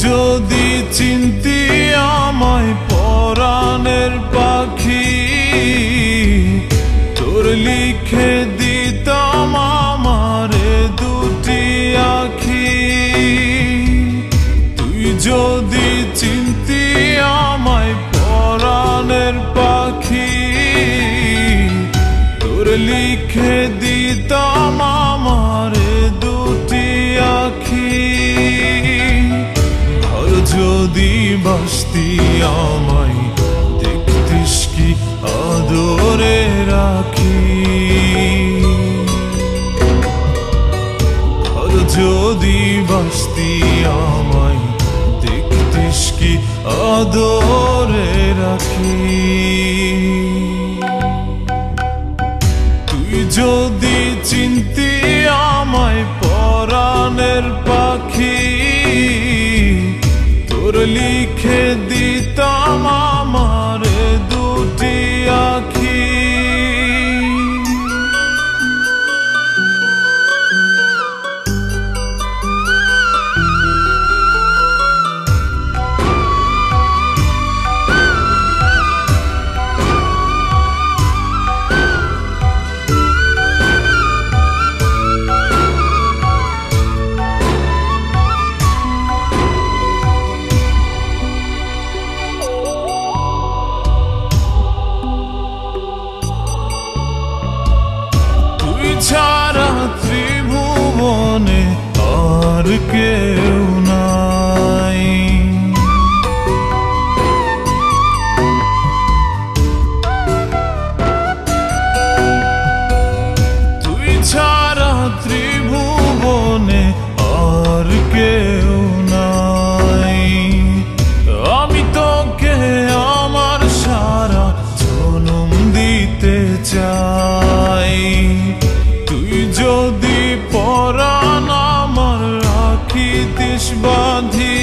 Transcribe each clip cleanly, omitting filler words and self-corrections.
যদি চিনতি আমায় পরাণের পাখি, তোর লিখে দিতাম আমারে দুটি আখি। তুই যদি চিনতি আমায় পরাণের পাখি, তোর লিখে দিতাম আমারে দুটি আখি। যদি বাসতি আমায় দেখতিস কি আদরে রাখি। যদি বাসতি আমায় দেখতিস কি আদরে রাখি। তুই যদি চিনতি আমায় পরাণের পাখি, তোর লিখে দিতাম আমারে দুটি আখি। ছাড়া ত্রিভুবনে আর কেউ নাই। তুই ছাড়া ত্রিভুবনে আর কেউ নাই। আমি তোকে আমার সারা জনম দিতে চাই। যদি পরাণ আমার রাখিতিস বাঁধি,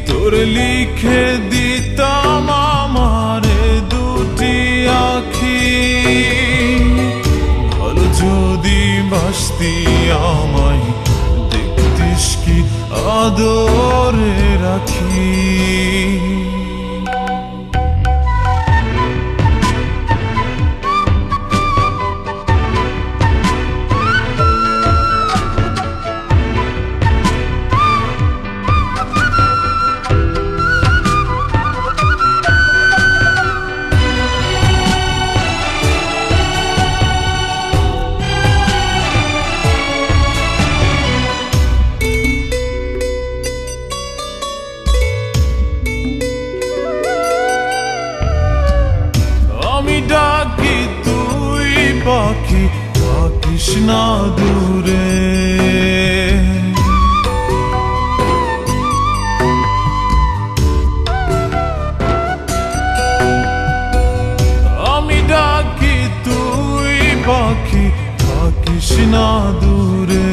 তোর লিখে দিতাম আমারে দুটি আখি। ভালো যদি বাসতি আমায় দেখতিস কি আদরে রাখি। ডাকি তুই পাখি থাকিস না দূরে। আমি ডাকি তুই পাখি থাকিস না দূরে।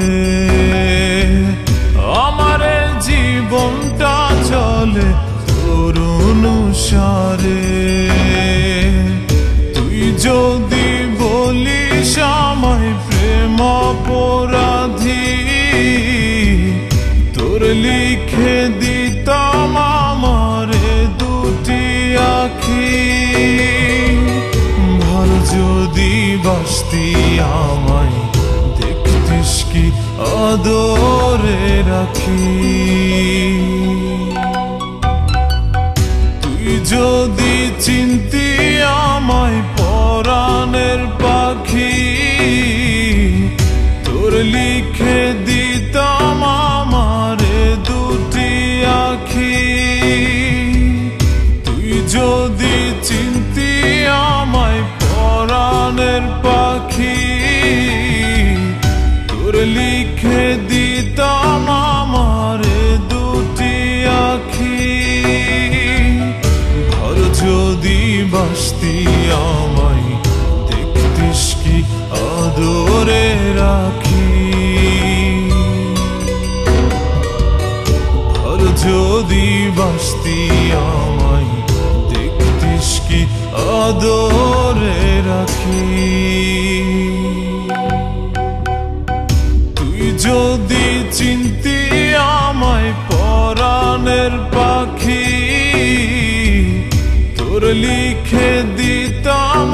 আমার জীবনটা চলে তোর অনুসারে। যদি বলিস আমায় প্রেম অপরাধী, তোর লিখে দিতাম আমারে দুটি আখি। ভালো যদি বাসতি আমায় দেখতিস কি আদরে রাখি। তুই যদি চিনতি আমায় পরাণের পাখি, তোর লিখে দিতাম আমারে দুটি আখি। তুই যদি চিনতি আমায় পরাণের পাখি, তোর লিখে দিতাম আমারে দুটি আখি। যদি বাসতি আমায় দেখতিস কি আদরে রাখি। যদি বাসতি আমায় দেখতিস কি আদরে রাখি। তুই যদি চিনতি আমায় লিখে দিতাম